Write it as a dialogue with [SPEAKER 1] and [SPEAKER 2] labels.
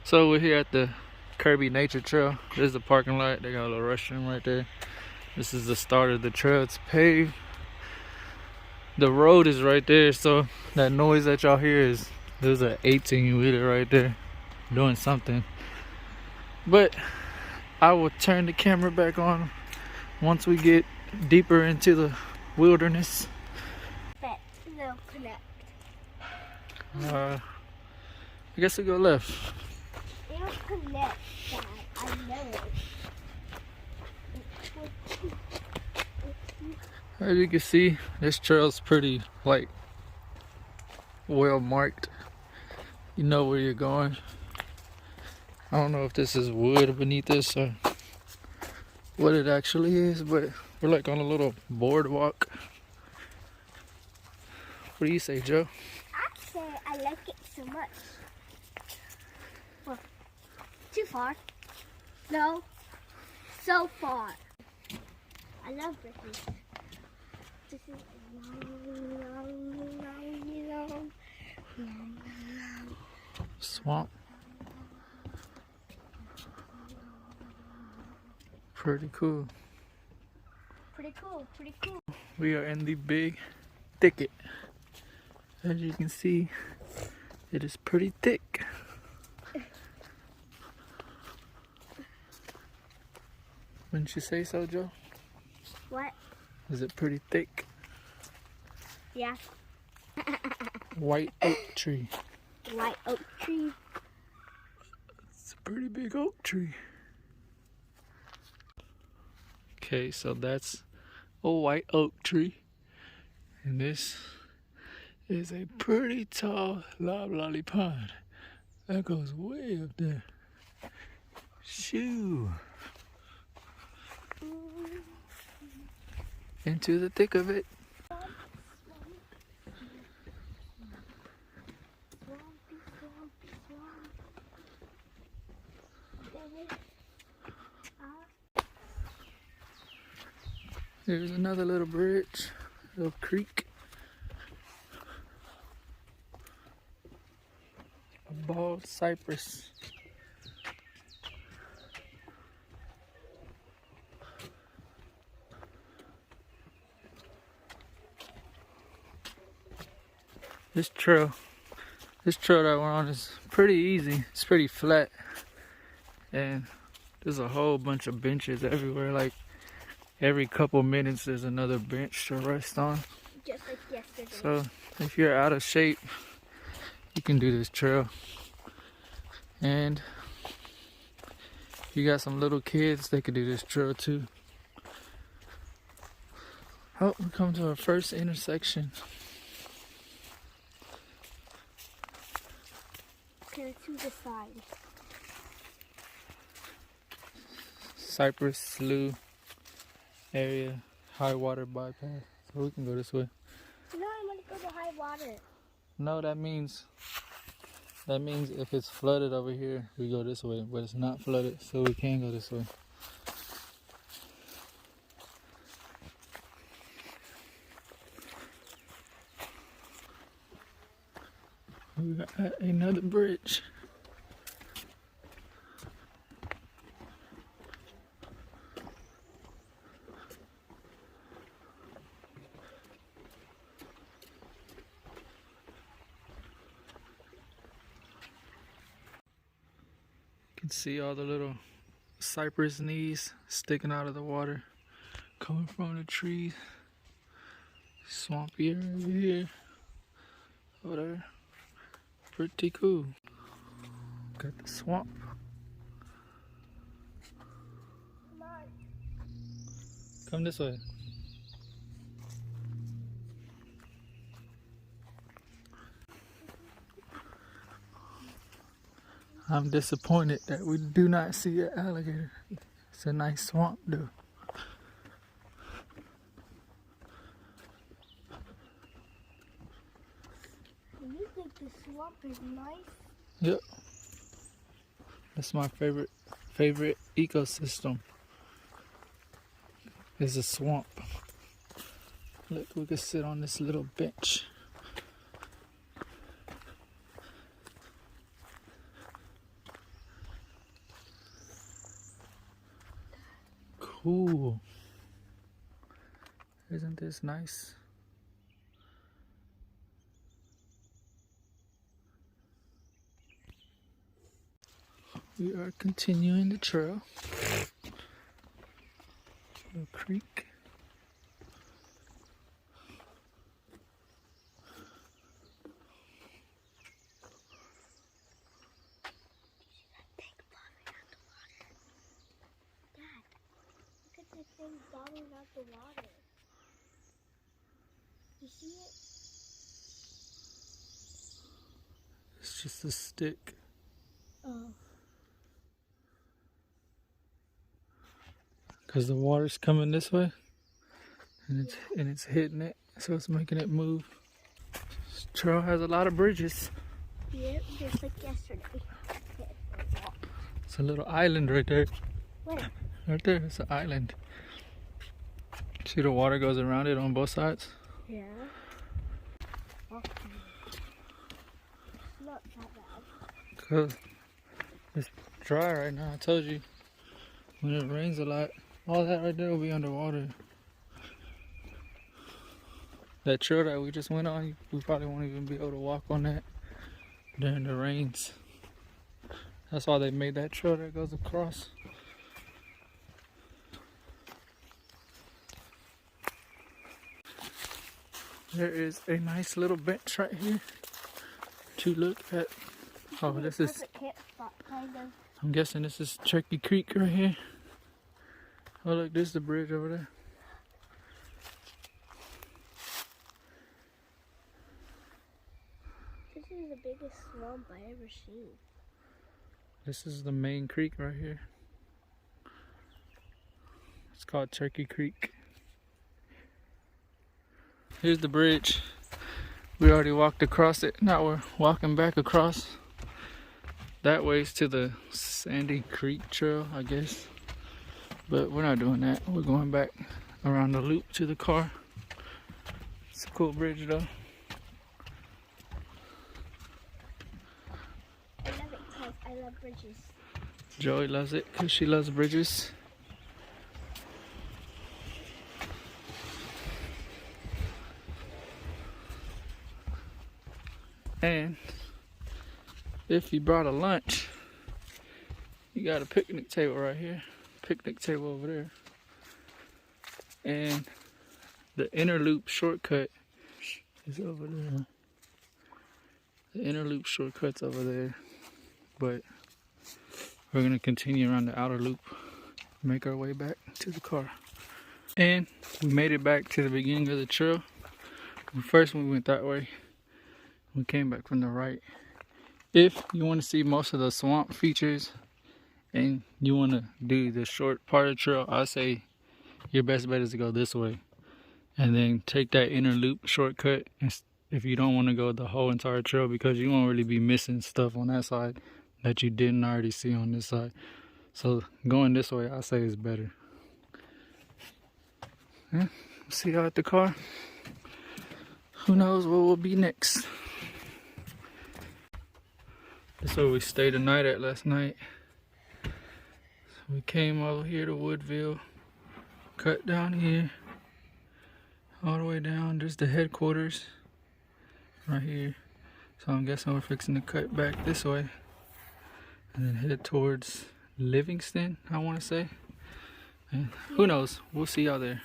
[SPEAKER 1] So we're here at the Kirby Nature Trail. This is the parking lot. They got a little restroom right there. This is the start of the trail. It's paved. The road is right there, so that noise that y'all hear is there's an 18-wheeler right there doing something. But I will turn the camera back on once we get deeper into the wilderness.
[SPEAKER 2] But no connect.
[SPEAKER 1] I guess we go left.
[SPEAKER 2] They don't connect, Dad. I know it.
[SPEAKER 1] As you can see, this trail's pretty well marked. You know where you're going. I don't know if this is wood beneath this or what it actually is, but we're like on a little boardwalk. What do you say, Joe?
[SPEAKER 2] I say I like it so much. Well, too far. No, so far. I love this. This is long.
[SPEAKER 1] Swamp. Pretty cool.
[SPEAKER 2] Pretty cool, pretty cool.
[SPEAKER 1] We are in the Big Thicket. As you can see, it is pretty thick. Wouldn't you say so, Joe?
[SPEAKER 2] What?
[SPEAKER 1] Is it pretty thick?
[SPEAKER 2] Yeah.
[SPEAKER 1] White oak tree.
[SPEAKER 2] White oak tree.
[SPEAKER 1] It's a pretty big oak tree. Okay, so that's a white oak tree. And this is a pretty tall loblolly pond. That goes way up there. Shoo! Into the thick of it. Here's another little bridge, little creek. A bald cypress. This trail that we're on is pretty easy. It's pretty flat. And there's a whole bunch of benches everywhere. Like every couple minutes there's another bench to rest on.
[SPEAKER 2] Just like yesterday.
[SPEAKER 1] So if you're out of shape, you can do this trail. And if you got some little kids, they could do this trail too. Oh, we come to our first intersection.
[SPEAKER 2] To the side.
[SPEAKER 1] Cypress Slough area, high water bypass. So we can go this way.
[SPEAKER 2] No, I want to go to high water.
[SPEAKER 1] No, that means if it's flooded over here, we go this way. But it's not flooded, so we can go this way. We got another bridge. You can see all the little cypress knees sticking out of the water, coming from the trees. Swampy area over here. Over there. Pretty cool. Got the swamp. Come this way. I'm disappointed that we do not see an alligator. It's a nice swamp though.
[SPEAKER 2] You think the swamp is nice?
[SPEAKER 1] Yep. That's my favorite ecosystem. Is a swamp. Look, we can sit on this little bench. Ooh. Isn't this nice? We are continuing the trail. Little creek.
[SPEAKER 2] The thing bobbing out the water. You see it?
[SPEAKER 1] It's just a stick.
[SPEAKER 2] Oh.
[SPEAKER 1] Because the water's coming this way and it's hitting it, so it's making it move. This trail has a lot of bridges.
[SPEAKER 2] Yep, just like yesterday.
[SPEAKER 1] It's a little island right there.
[SPEAKER 2] Where?
[SPEAKER 1] Right there, it's an island. See the water goes around it on both sides?
[SPEAKER 2] Yeah. Okay. Not that bad.
[SPEAKER 1] Because it's dry right now, I told you. When it rains a lot, all that right there will be underwater. That trail that we just went on, we probably won't even be able to walk on that during the rains. That's why they made that trail that goes across. There is a nice little bench right here to look at. Oh, this is, I'm guessing this is Turkey Creek right here. Oh look, this is the bridge over there.
[SPEAKER 2] This is the biggest swamp I ever seen.
[SPEAKER 1] This is the main creek right here. It's called Turkey Creek. Here's the bridge. We already walked across it. Now we're walking back across. That way's to the Sandy Creek Trail, I guess. But we're not doing that. We're going back around the loop to the car. It's a cool bridge though.
[SPEAKER 2] I love it because I love bridges.
[SPEAKER 1] Joey loves it because she loves bridges. And if you brought a lunch, you got a picnic table right here, picnic table over there. And the inner loop shortcut is over there. The inner loop shortcut's over there. But we're gonna continue around the outer loop, make our way back to the car. And we made it back to the beginning of the trail. First we went that way. We came back from the right. If you want to see most of the swamp features and you want to do the short part of the trail, I say your best bet is to go this way and then take that inner loop shortcut if you don't want to go the whole entire trail, because you won't really be missing stuff on that side that you didn't already see on this side. So going this way, I say is better. Yeah, we'll see y'all at the car. Who knows what will be next. This is where we stayed the night at last night. So we came over here to Woodville, cut down here, all the way down. There's the headquarters right here. So I'm guessing we're fixing to cut back this way and then head towards Livingston, I want to say. And who knows? We'll see y'all there.